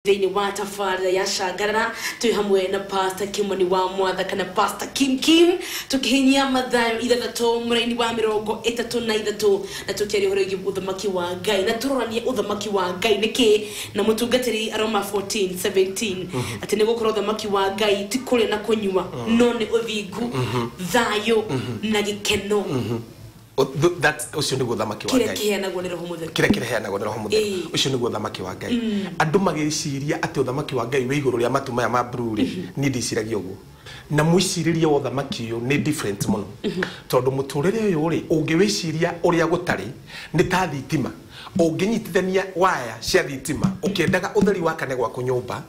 Zaini wata fara ya shagara tu hamwe na Pastor Kimani wa Mwatha kana Pastor Kim tukihinya mathayo ithatatu muraini wa mirongo itatu na ithatu na tukiari horo uthamaki wa Ngai na turorania uthamaki wa Ngai niki na mutungatiri Aroma 14:17 ati ni gukora uthamaki wa Ngai ti kuri na kunywa no ni uthingu thayo na gikeno. That ucio niguo thamaki wa Ngai. Kire kiheanagwo ni Roho Mutheru. Kire kiheanagwo ni Roho Mutheru. Ucio niguo thamaki wa Ngai. Andu magiciria ati uthamaki wa Ngai we iguru ria matu maya ma bruri ni ndiciragia uguo. Na mwiciririe wa thamaki uyu ni different muno. Tondu muturire uyu ri ungewiciria uria gutari ni ta thitima. Unginyitithania waya cia thitima ukiendaga utheri wakane gwa kunyumba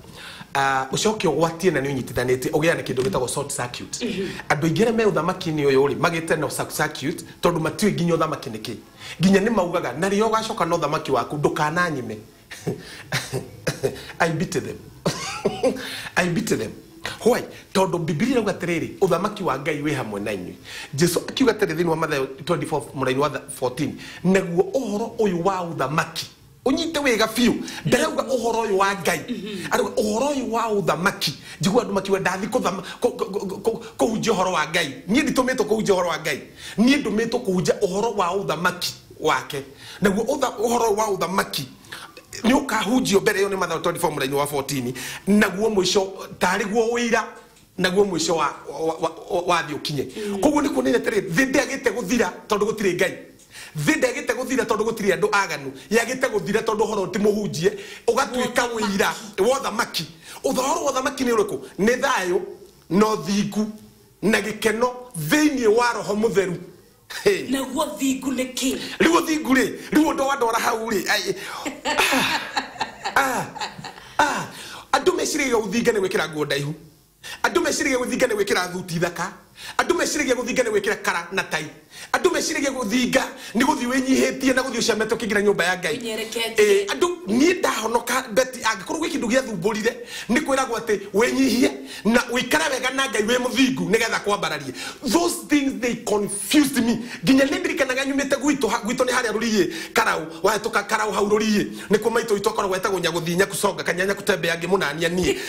ucoke ugwatie na ni unyitithanite ugia na kindu gitagwo short circuit. Andu ingire me uthamaki ni uyu ri magite no circuit tondu matiwe nginya uthamaki niki nginya ni maugaga na rio gacoka no uthamaki waku ndukana nyime. I beat them. I beat them. Why? Tondu Biblia irauga atiriri uthamaki wa Ngai wi hamwe na inyui. Jesu akiuga atiriri thini wa Mathayo 24 muraini wa 14 naguo uhoro uyu wa uthamaki unyite wega fiu ndarauga uhoro uyu wa Ngai arauga uhoro uyu wa uthamaki njigua andu makiwa ndathi kuhunjia uhoro wa Ngai nie nditumitwo kuhunjia uhoro wa Ngai nie ndumitwo kuhunjia uhoro wa uthamaki wake naguo uhoro wa uthamaki ni ukahunjio mbere yo ni Mathayo 24 muraini wa 14 naguo mwisho tari guo wira naguo mwisho wa thi ukinye koguo ni kunene tere thinde agite guthira tondu gutire Ngai thinde agite guthira tondu gutire andu aganu yagite guthira tondu horo ti muhunjie ugatwika wira wa thamaki uthoro wa thamaki ni uriku ni thayo no thingu na gikeno thiini wa Roho Mutheru. Hey. Na thingu ni ki riwo thingu ri riwo ndora hau ri andu meciriria guthinga ni gwikira nguo ndaihu andu meciriria guthinga ni gwikira thuti thaka andu meciriria guthinga ni gwikira kara na tai andu meciriria guthinga ni guthi winyihitie na guthi uciameto kingira nyumba ya Ngai andu nie ndahonoka beti angikorwo gwi kindu gia thumburire ni kwiragwo ati winyihie na wikara wega na Ngai we muthingu nigetha kwambararie. Those things they confused me nginya ndirikanaga nyumite gwito ni haria ruriye karau wahituka karau hau ruriye ni kwa maito itokora gwetagwo nyaguthinya kusonga kanyanya kutembea ngimunania nie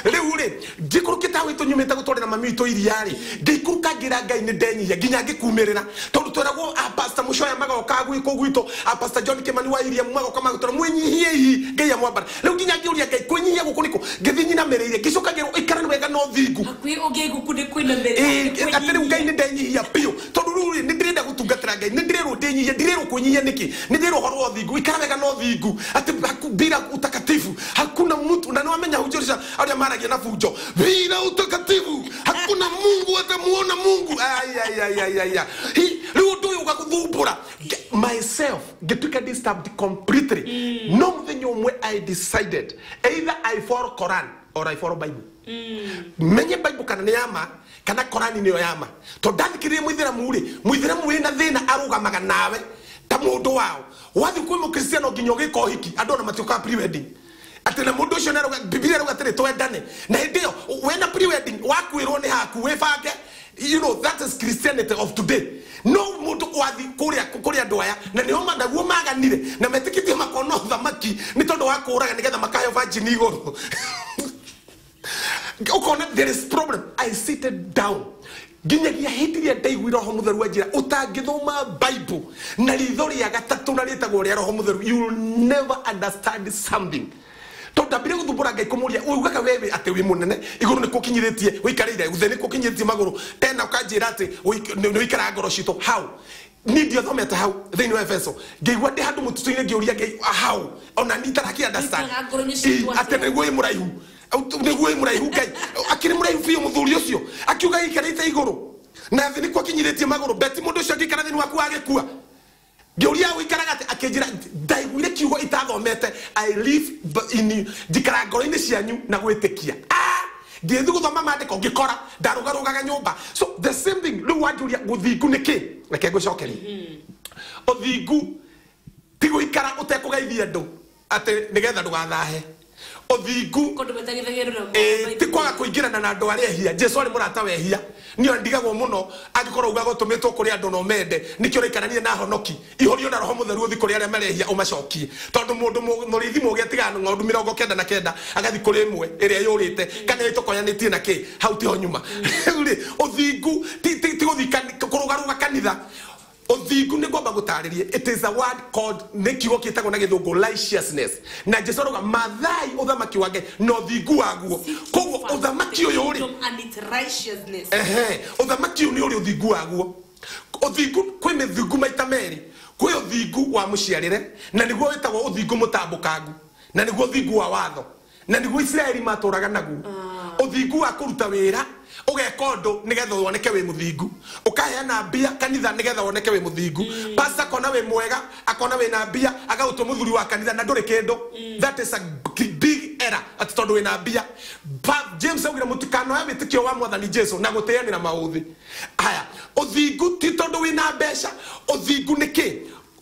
riure ndikurukita witu nyumite gutwarira mami witu iriari ngikuruka ngira Ngai ni ndenyia nginya ngikumirira tondu tweragwo pastor mushoya magoka gwiko gwito pastor John Kimani wa iria magoka magutora mwenyihie hi Ngai amwambara riu nginya ngiuria Ngai kwenyihia gukuniko ngithinyi na mereire ngicukagiro ikara wega no thingu akwi ungi gukunde kwina mereire atiri Ngai ni ndenyihia pio tondu ruri ni ndirenda gutungatira Ngai ni ndirero ndenyihia ndirero kwenyihia niki ni ndirero horo thingu ikara wega no thingu ati bila utakatifu hakuna mtu na niwamenya hujorisha aria maragia na fujo bila utakatifu hakuna Mungu atamuona Mungu riu ndu uyu gakuthumbura myself getuka disturbed completely no muthenyo umwe I decided either I follow Quran or I follow Bible menye Bible kana ni yama kana Quran ni yama to ndandikire muithiramu ri muithiramu wina thina arugamaga nawe ta mundu wao wathi kwi mukristiano nginya giko hiki andu na matioka pre-wedding ati na mundu ucio naruga Biblia ruga tiri twendane na hindio wena pre-wedding wakwirwo ni haku webange. You know, that is Christianity of today. No mundu wathi kuria andu aya na ni oma naguo maganire na metikitie makono thamaki ni tondu wa kuraga nigetha makayo virgin iguru ukona there is problem. I seated down ginyagia hitiria ndaigwira Roho Mutheru anjira utangithoma Bible na ritho ria gatatu na ritagwo ria Roho Mutheru you will never understand something. Tonda bire guthumbura Ngai kumuria ugaga wewe ati wi munene iguru ni kukinyiritie wikarire gutheni kukinyiritie maguru tena ukanjira ati ni wikara ngoro cito how ni ndio thomete how thini wa Efeso ngeigwa ndi handu mututuine ngiuria Ngai how ona nitaraki understand ati niguo imuraihu niguo imuraihu Ngai akiri muraihu fiyo muthuri ucio akiuga ikarite iguru na thini kukinyiritie maguru beti mundu ucio ngikara thini waku agikua ngiuria wikaraga ati akinjira ndaigwire kiugo itathomete I live in dikara ngoro-ini cianyu na gwitikia ngithu guthoma mandiko ngikora ndarugarugaga nyumba so the same thing riu wanjuria guthingu niki reke ngucokeri uthingu ti guikara utekugeithia andu ati nigetha ndugathahe Othingu ti kwaga kuingirana na andu aria ehia. Jesu ari murata wehia nio ndigagwo muno angikorwo uga gotumitwo kuri andu no mende nikio rikananie na honoki ihorio na roho mutheru uthi kuri aria marehia umacokie tondu mundu murithi mugia tigana ng'ondu 99 agathi kuri imwe iria yurite kana itokoyanitie na ki hau tiho nyuma. Othingu ti guthikani kurugaruga kanitha. Othingu ni kwamba gutaririe. It is a word called nekigo kitagwo na githungu righteousness. Na Jesu roga mathai uthamaki wake no thingu waguo. Koguo uthamaki uyu uri and its righteousness. Uthamaki uyu ni uri uthingu waguo. Othingu kwi mithingu maita meri. Kwi uthingu wa muciarire na niguo witagwo uthingu mutambukangu. Na niguo uthingu wa watho. Na niguo Israeli maturaga naguo. Uthingu wa kuruta wira ugeka undu nigetha woneke wi muthingu ukaheana mbia kanitha nigetha woneke wi muthingu pastor kona wi mwega akona wi na mbia agautua muthuri wa kanitha na nduri kindu. That is a big error ati tondu wi na mbia. James augire mutikano ya witikio wa mwathani Jesu na guteyanira mauthi aya. Uthingu ti tondu wi na mbeca. Uthingu ni ki?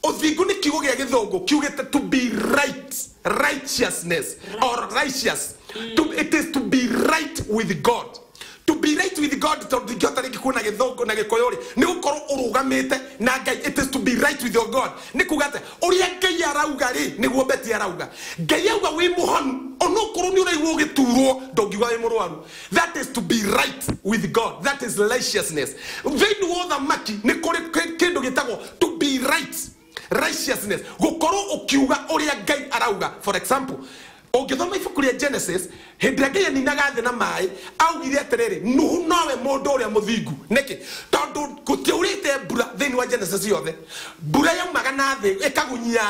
Uthingu ni kiugo gia githungu kiugite to be right, righteousness or righteous. It is to be right with God. To be right with God, to be right kuna githungu na gikoyori ni gukorwo urugamite na Ngai. It is to be right with your God. Ni kugate uria Ngai arauga ri niguo beti arauga. Ngai auga wi muhonu onokorwo ni uraigwo giturwo ndongiuga wi murwaru. That is to be right with God. That is righteousness. Thĩinĩ wa ũthamaki ni kuri kindu gitagwo to be right, righteousness. Gukorwo ukiuga uria Ngai arauga. For example, ungithoma ibuku ria Genesis hindi Ngai aninaga thĩ na mai augire atiriri Nuhu nowe mundu uria muthingu niki tondu gutiurite mbura thĩinĩ wa Genesis yothe. Mbura yaumaga na thĩ ikagunyia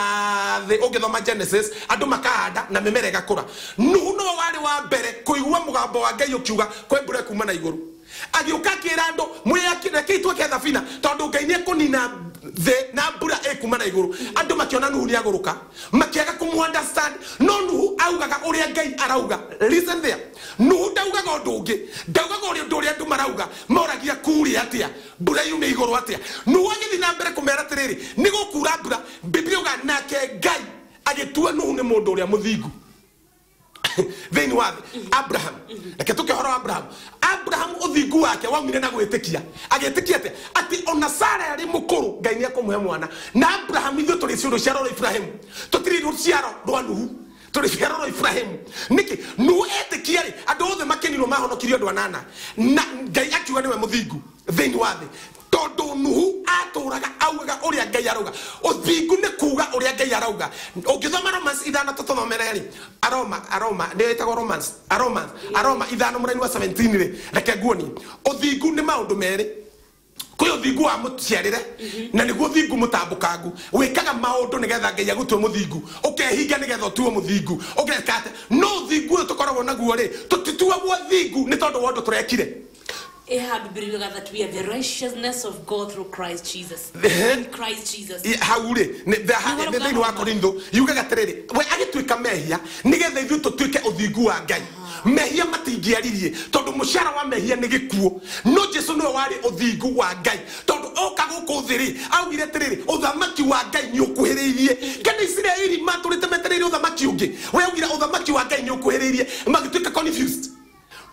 thĩ. Ungithoma Genesis andu makahanda na mimera igakura. Nuhu no wari wa mbere kuigua mugambo wa Ngai ukiuga kwe mbura kuma na iguru. Agiuka kira andu mwiyakire kiitwe ke thabina tondu Ngai ni kunina thĩ na mbura ikuma na iguru. Andu makiona Nuhu ni aguruka makiaga kumu understand. No Nuhu augaga uria Ngai arauga. Listen there. Nuhu daugaga undu ungi daugaga uria andu marauga moragia kuri atia mbura yu ni iguru atia. Nuhu agithi na mbere kumera tiriri ni gukura mbura. Biblia uga nake Ngai agitua Nuhu ni mundu uria muthingu. Thĩinĩ wa Abraham reke tukihoro Abraham uthingu wake waumire na gwitikia agitikia ati ona Sara yari mukuru Ngai ni akumuhe mwana. Na Abraham ithu turi ciuru cia roro Ibrahim tutiri ruciaro rwa Nuhu turi cia roro Ibrahim niki Nuhu etikia ri andu othe makenirwo mahonokirio andu anana na Ngai akiuga niwe muthingu thĩinĩ wa thĩ tondu Nuhu aturaga augaga uria Ngai arauga. Uthingu ni kuga uria Ngai arauga. Ungithoma Romans 5:3 Aroma ndetagwo Aroma 5:17 ri reke nguoni. Uthingu ni maundu meri. Kwi uthingu wa muciarire na niguo uthingu mutambukangu wikaga maundu nigetha Ngai agutwe muthingu ukehinga nigetha utwe muthingu ugekate no uthingu tukoragwo naguo ri tutituagwo uthingu ni tondu wa undu turekire. That we are the righteousness of God through Christ Jesus. In Christ Jesus. Haure thĩinĩ wa Korintho yugaga atiriri we agituika mehia nigetha ithuĩ tutuike uthingu wa Ngai. Mehia matingiaririe tondu mucara wa mehia ni gikuo. No Jesu niwe wari uthingu wa Ngai tondu oka guku thiri augire atiriri uthamaki wa Ngai ni ukuhiriirie. Kana Israeli maturite metereire uthamaki ungi we augire uthamaki wa Ngai ni ukuhiriirie magituika confused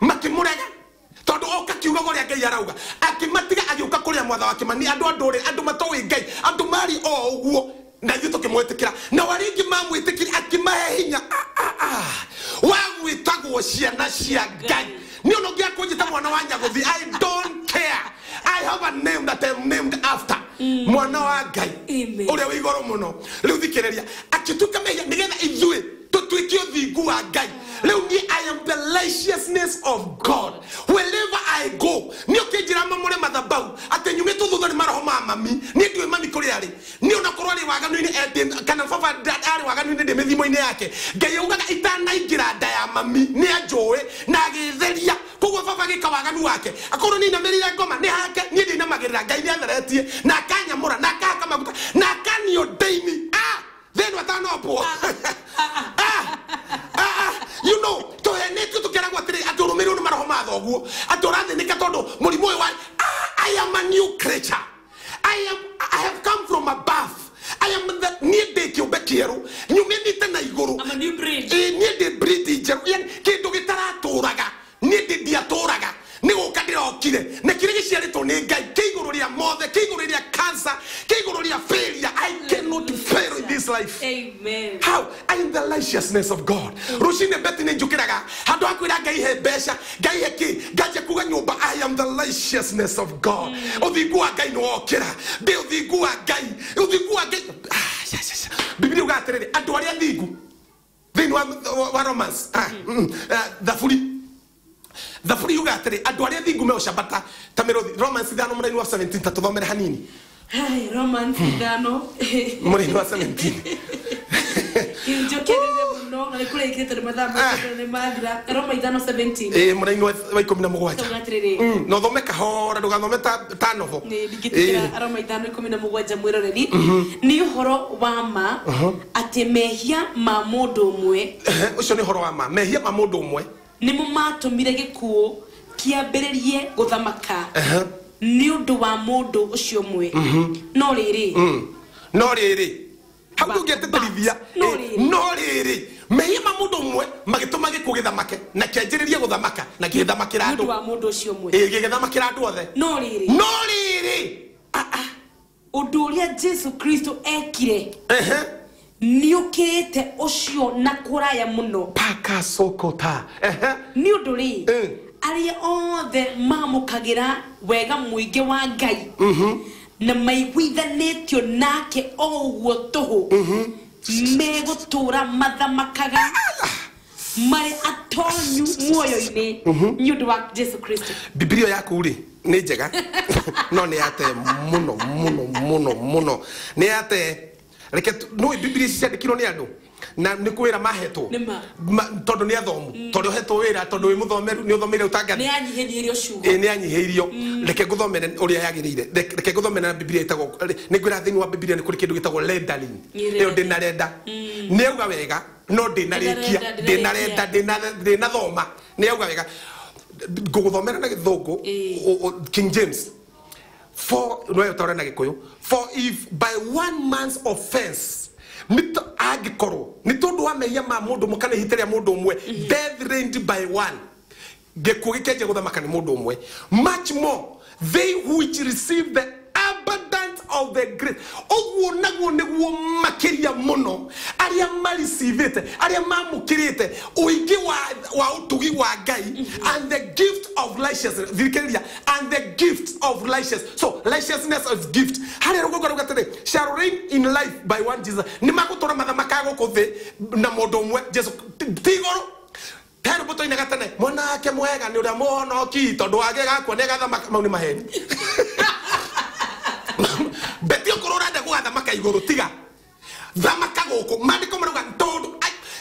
makimurega tondu oka kiuga goria Ngai arauga akimatiga agiuka kuria mwatha wake mani andu anduri andu matowi Ngai andu mari o uguo na ithu tukimwetikira na waringi mamwitikira akimahe hinya wagwitagwo ciana cia Ngai ni ono gia kunjita mwana wa Nyaguthi. I don't care. I have a name that I'm named after mwana wa Ngai uria wi igoro muno. Riu thikiriria akituka mehia nigetha ithuĩ tutuike uthingu wa Ngai. Riu ni I am the righteousness of God wherever I go. Ni ukinjira mamure mathabau ati nyumite thutha ni maroho ma mami ni ndiwe mami kuri ari ni ona korwo ari waganu-ini kana baba ari waganu-ini ndi mithimo-ini yake Ngai augaga itanaingira nda ya mami ni anjũĩ na agĩtheria. Koguo baba gĩka waganu wake akorwo ni namerire ngoma ni hake ni ndi namagirira Ngai ni atheretie na akanyamũra na akahaka maguta na akanio ndeini then watanopo you know to henetio tukeragwo atiri aturumirwo ni maroho ma thoguo aturathenika tondu murimu uyu wa I am a new creature. I have come from above. I am the near de kiumbe kieru nyumenite na iguru. I'm a new breed. Near the breed righteousness of God. Rushine beti ne njukiraga. Hado akwira ngai he besha, ngai he ki, gaje kuga nyumba I am the righteousness of God. Uthigu wa ngai no okira. Be uthigu wa ngai. Yes. Biblia ugaterere andu aria thigu. Thini wa Romans. The free ugaterere andu aria thigu me oshabata. Tamero Romans 5:17 tatuthomere hanini. Hai Romans 5 Muri wa 17. Injokerere no alikule ikete madhamba ne madira Roma 5:17. Muri wa 17. No thome kahora ndugathome ta novo. Ni digitira Roma 5:17 mwiroreri. Ni horo wa ma ati mehia ma mundu umwe. Ucio ni horo wa ma. Mehia ma mundu umwe. Ni mu matumire gikuo kiambiririe guthamaka. Ni undu wa mundu ucio mwe no riri hau ngeteterithia no riri mehia mundu mwe magituma gikugithamake na kianjiririe guthamaka na githamakira andu wa mundu ucio mwe githamakira andu othe no riri undu uria Jesu Kristo ekire ni ukirite ucio na kuraya muno paka sokota ni undu ri aria othe mamukagira wega muingi wa ngai na maiguithanitio nake oguo tuhu megutura mathamakaga mari atonyu muoyo-ini ni undu wa Jesu Kristo. Biblia yaku ri ni njega no ni ate muno ni ate reke no Biblia ciandikirwo ni andu na ni kwira mahetwo tondu ni athomu tondu hetwo wira tondu wi muthomeru ni uthomere utanga ni anyihiririo shugo ni anyihiririo reke guthomere uria yagirire reke guthomere na Biblia itagwo ni kwira thini wa Biblia ni kuri kindu gitagwo rendering iyo ndina renda ni auga wega no ndina rikia ndina renda ndina thoma ni auga wega guthomera na githungu King James for no utore na gikuyu for if by one man's offense nito agikoro nitondu wa mehia ma mundu mukana hiteria mundu umwe death reigned by one gekugekeje guthamaka ni mundu umwe much more they which receive the abundance of the grace ogwo nagwo niguo makiria muno aria mareceive aria mamukirite uingi wa utugi wa ngai and the gift of righteousness and the gift of righteousness so righteousness is gift haria rugogo rugatire shall reign in life by one Jesus ni magutora mathamaka gukuthi na mundu umwe Jesus tigoro tero buto ina gatane mwana ake mwega ni uria muhono ki tondu wage gakwo ne gathamaka mau ni maheni betio korora de guthamaka iguru tiga thamaka guku mandiko maruga tondu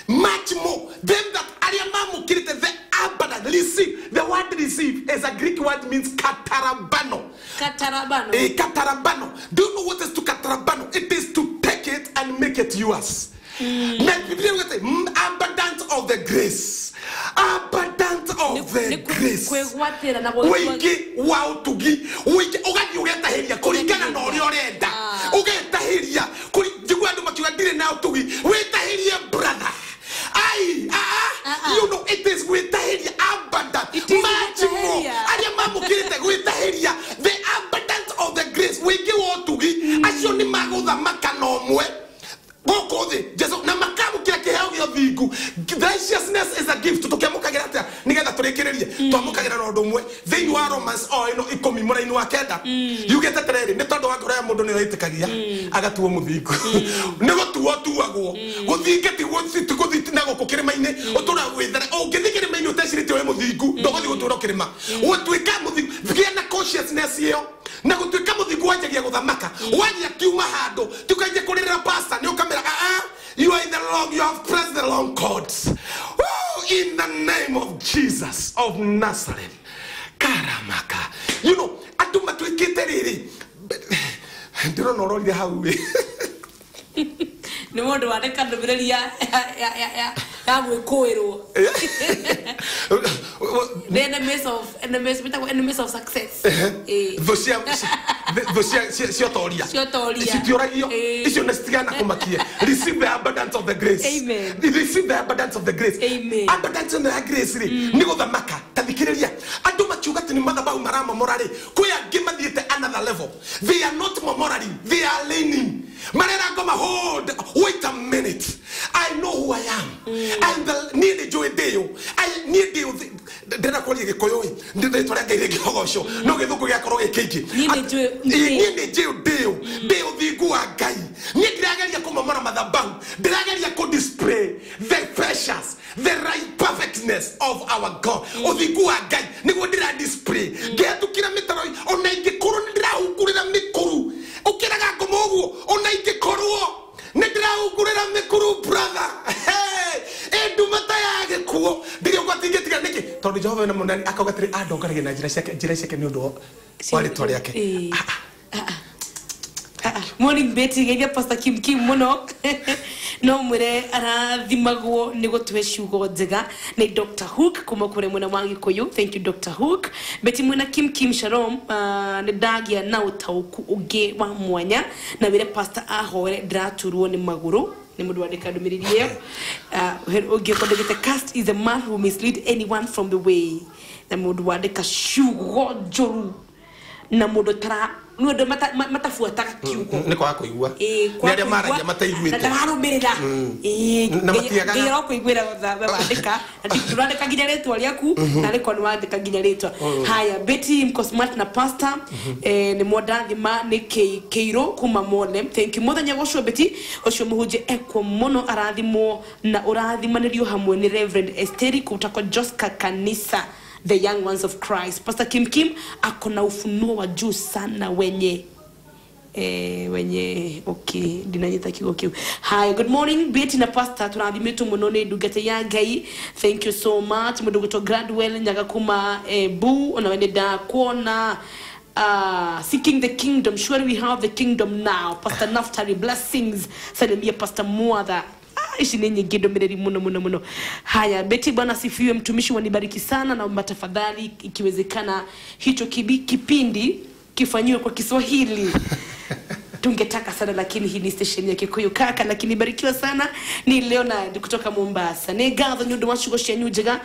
much more them that ariamamu kirite the abundant receive the word receive is a Greek word means katarabano katarabano do you know what is to katarabano it is to take it and make it yours abundance of the grace abundance of the grace wiki wa utugi wiki ugani ugetahiria kuringana na uria urenda ugetahiria kuringana andu makiuga ndire na utugi wetahirie brother you know it is wetahiria abundant much more aria mamukirite wetahiria the abundance of the grace wiki wa utugi acio ni maguthamaka no mwe gokothi Jesu na makamu kila kiheo gyo thigu righteousness is a gift tukiamukagira atia nigetha turikirerie twamukagira no ndumwe thini wa Romans ino 10 muraini wa kenda yugete tereri ni tondu wa ngoro ya mundu ni yoitikagia agatuo muthingu ni gutuagwo guthingeti guthiti na guku kirima-ini utura gwithera ungithikirima-ini utecirite we muthingu ndogothi gutura kirima utwika muthingu thia na consciousness iyo na gutwika muthingu wanjagia guthamaka wajia kiuma handu tukaje kurira pastor ni ukamera you are in the long you have pressed the long chords in the name of Jesus of Nazareth karamaka you know atuma twikite riri ndiro nororire hau ni mundu wandika ndubireria ya gwikuirwo the enemies of success Sio toria sitioragio isio nestigana kumakie receive the abundance of the grace amen receive the abundance of the grace amen abundance of the grace ni guthamaka tathikiriria andu makiuga tini mathabau marama morari kuya gimathiete another level they are not morally they are leaning marera ngoma hold wait a minute I know who I am. I'm the nearly Joy Deo. I need you. Then I call you Koyo. Did they try to get a show? No, you look at a cake. Nearly Joy Deo. Deo Vigua Guy. Nidragaria come on mother bank. Dragaria could display the precious, the right perfectness of our God. Or the Gua Guy. Nego did I display? Get to kilometer on 90 Kurundra, Kurina Mikuru. Okiraga Komogu on 90 Koru. Nedrau kurera mekuru brother. Hey, edu mataya ge kuo. Dio kwatinge tika niki. Tondu Jehova na munani akagatri adonga rege na jira shake ni undo. Wale twali yake. Morning Betty gege Pastor Kim muno. No mwere arathimagwo nigo tweshugo njega ni Dr. Hook kuma kure mwana wangi koyo. Thank you Dr. Hook. Betty mwena Kim Shalom ne dagia na utauku uge wa mwanya na vile Pastor ahore draturuo ni maguru ni mudu wadeka dumiririe uge kodegete cast is a man who mislead anyone from the way na mudu wadeka shugo joru na mudu tara nudo matafuata kiuko niko wako igwa ni aria maragia mataiguite na harumirira na matiaga ngira kuigwira bandika ati turandika nginya retwa riaku na riko ni wandika nginya retwa haya Betty mcosmart na pastor ni modathima ni Keiro kuma mole. Thank you muthenya gocio Betty ocio muhuje ekwo muno arathimo na urathimanĩrio hamwe ni Reverend Esteri kutako Joska kanisa the young ones of Christ. Pastor Kim akona ufunuo wa juu sana wenye okay dinanyita kigo kiu. Hi, good morning Betty na Pastor tunaadhimetu monone dugete ya Ngai. Thank you so much muduguto Gradwell nyaga kuma bu onawendeda kuona seeking the kingdom. Surely we have the kingdom now. Pastor Naftali blessings salimia Pastor Muadha ishi nenye gido mireri muno. Haya Betty bwana sifiwe mtumishi wanibariki sana na tafadhali ikiwezekana hicho kipindi kifanywe kwa Kiswahili. Tungetaka sana lakini hii ni station ya Kikuyu kaka lakini barikiwa sana ni Leonard kutoka Mombasa. Nega nyundo washugo shenyujega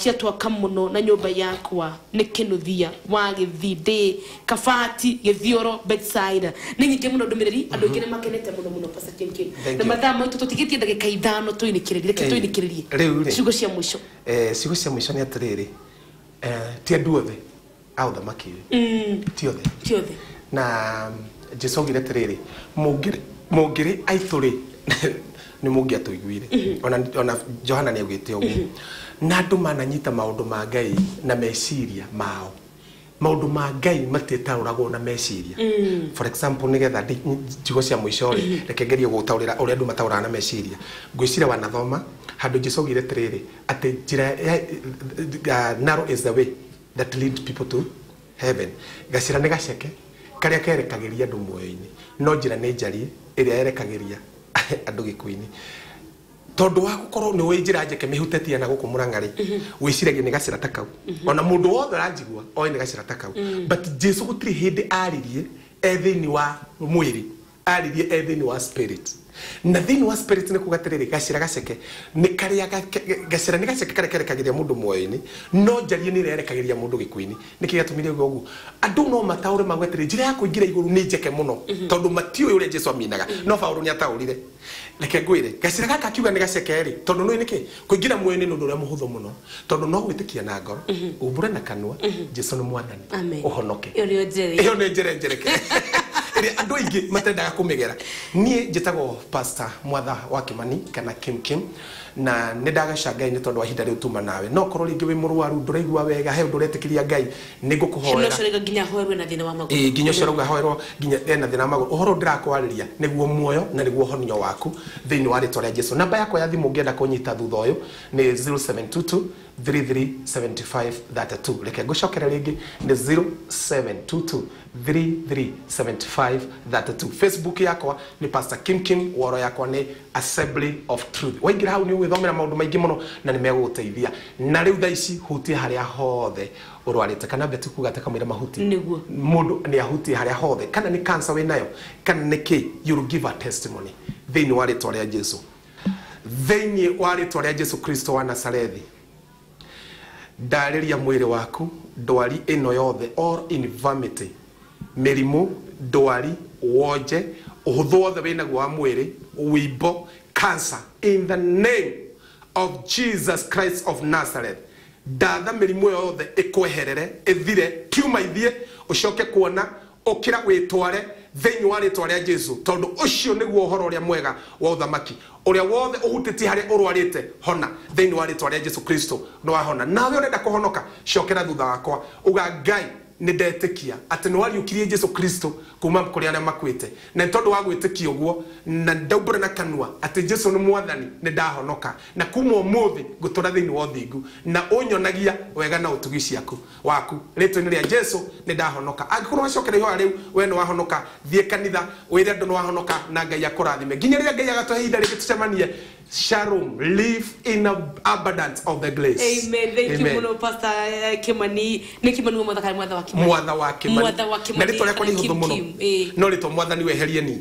ciatwa kamuno na nyumba yakwa nikinuthia wage thide kafati githioro bedside ninyi muno ndumiriri andu ngene makenete muno Pastor Kim na madama tutigitie ndagika 5 tuinikiririe ciugo cia mwisho ciugo cia mwisho ni atiriri ti andu othe au thamaki ti othe na Jesu augire atiriri mungiri aithuri ni mungi atuiguire ona Johana ni augite uguo na andu mananyita maundu ma Ngai na meciria mao maundu ma Ngai matitaruragwo na meciria for example nigetha jigo cia mwisho rekengeria gutaurira uri andu mataurana na meciria ngwiciria wanathoma handu Jesu augire atiriri ati njira narrow is the way that leads people to heaven gacira ni gaceke karia kerekagiria andu muoyo-ini no njira ni njari iria yerekagiria andu gikuini tondu wa gukorwo ni we njira njeke mihutetia na guku murangari wiciragia ni gacira takau ona mundu wothe ranjigua oi ni gacira takau but Jesu gutiri hindi aririe ethini wa mwiri aririe ethini wa spirit na thini wa spirit ni kugatiriri gacira gaceke ni karia gacira ni gaceke karia kerekagiria mundu muoyo-ini no njari ni yerekagiria mundu gikuini niki gatumirie uguo andu no mataure magwetire njira ya kuingira iguru ni njeke muno tondu matiyo uri Jesu aminaga no Paulo ni ataurire leke ngwire gacira gaka kiuga ni gaceke ri tondu no niki kuingira muoyo-ini nundu ria muhuthu muno tondu no gwitikia na ngoro umbure na kanwa Jesu ni mwathani uhonoke iyo ni njere njereke andu aingi matendaga kumigera nie njitagwo Pastor Mwatha wa Kimani kana Kim na nedagaca Ngai ni tondu wa hinda riu tuma nawe no korwo ringi wi murwaru nduraigua wega he nduretikiria Ngai ningukuhoera nginya hoerwe na thina wa maguru nginya coraga hoerwo nginya ena thina wa maguru uhoro ndirakwariria niguo muoyo na niguo honio waku thiini wa ritwa ria Jesu namba yakwa ya thimu ngienda kunyita thutha uyu ni 0722 337532 reke ngucokera ringi ni 0722 337532 Facebook yakwa ni Pastor Kim woro yakwa ni Assembly of Truth waingira hau ni withomera maundu maingi muno na ni meguteithia na riu thaici hutie haria hothe urwarite kana betu kugata kamira mahuti niguo mundu ni ahutie haria hothe kana ni cancer we nayo kana ni ki you will give a testimony thiini wa ritwa ria Jesu thiini wa ritwa ria Jesu Kristo wa Nazarethi ndariria mwiri waku ndwari ino yothe all infirmity mirimu ndwari wonje uhuthu wothe winaguo wa mwiri wimbo cancer in the name of Jesus Christ of Nazareth. Ndatha mĩrimũ yothe ĩkweherere ĩthire kiuma ithie ũcoke kuona okira witware thĩinĩ wa rĩtwa rĩa Jesu tondũ ũcio nĩguo ũhoro ũrĩa mwega wa ũthamaki ũrĩa wothe ũhutĩtie harĩ ũrwarĩte hona thĩinĩ wa rĩtwa rĩa Jesu Kristo no wahona nawe ũrenda kũhonoka cokera thutha wakwa uga Ngai nĩndetĩkia atĩ nĩ wariũkirie Jesu Kristo kuma kũrĩ arĩa makuĩte na tondũ wa gwĩtĩkia ũguo na ndaumbũra na kanua atĩ Jesu nĩ mwathani nĩndahonoka na kuma ũmũthĩ ngũtũra thĩinĩ wa ũthingu na ũnyonagia wega na ũtugi ciaku waku rĩtwa-inĩ rĩa Jesu nĩndahonoka angĩkorwo wacokera ihoya rĩu we nĩ wahonoka thiĩ kanitha wĩre andũ nĩ wahonoka na Ngai akũrathime nginya rĩrĩa Ngai agatũhe ihinda rĩngĩ tũcemanie Shalom, live in abundance of the grace. Amen. Thank you, Muno Pastor Kimani. Niki manu mwathaka mwatha wa Kimani. Mwatha wa Kimani. Mwatha wa Kimani. Na rĩtwa rĩakwa nĩ ihũthũ mũno. No rĩtwa mwathani weherie ni.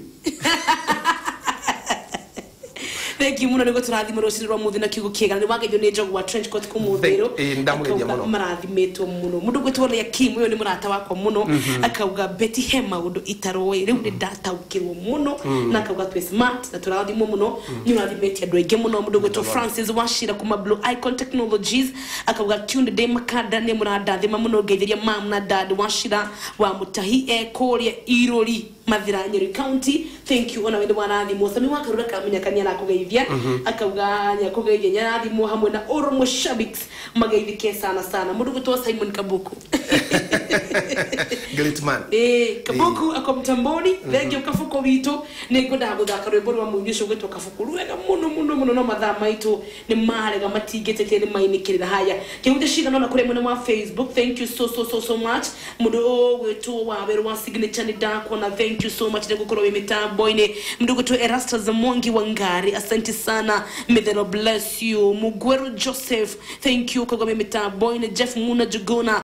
Thank you muno nĩgũtũrathimwo rũciinĩ rwa mũthĩ na kiugo kĩega nĩ wageithio nĩ Njogu wa Trench Coat kũmũthĩrwo ndamugeithia mũno marathimetwo mũno mũndũ gwĩtwo ya Kim ũyũ nĩ mũrata wakwa mũno akauga Betty he maũndũ itaroĩ rĩu nĩ ndataũkĩrwo mũno na akauga twĩ smart na tũrathimwo mũno nĩ ũrathimetie andũ aingĩ mũno mũndũ gwĩtwo Francis Wachira kuma Blue Icon Technologies akauga tuned day makanda nĩ mũrandathima mũno ngeithĩria mam na dad Wachira wa Mutahi kũrĩa Irori Mathira Nyeri County. Thank you ona wende warathimwo sami wakarura kamenya kania na kugeithia akauga nya kugeithia nyarathimwo hamwe na Oromo Shabix mageithike sana sana mundu gutwa Simon Kabuku great man Kabuku akomtamboni thengio kafuko witu nĩngwenda guthaka rwĩmbo rwa munyisho gwĩtwo kafuku rwega muno no mathaa maitũ nĩ marega matingĩtĩkĩra nĩ mainĩkĩrĩra haya kĩhunjia cigana na kũrĩ mwena wa Facebook. Thank you so much mundu gwĩtwo wa werũ wa signature nĩ ndakuona. Thank you so much nĩgũkorwo wĩ mitambo-inĩ mundu gwĩtwo Erastus Mwangi wa Ngari asante sana, may the Lord bless you. Mugweru Joseph thank you kwa mitambo-inĩ. Jeff Muna Juguna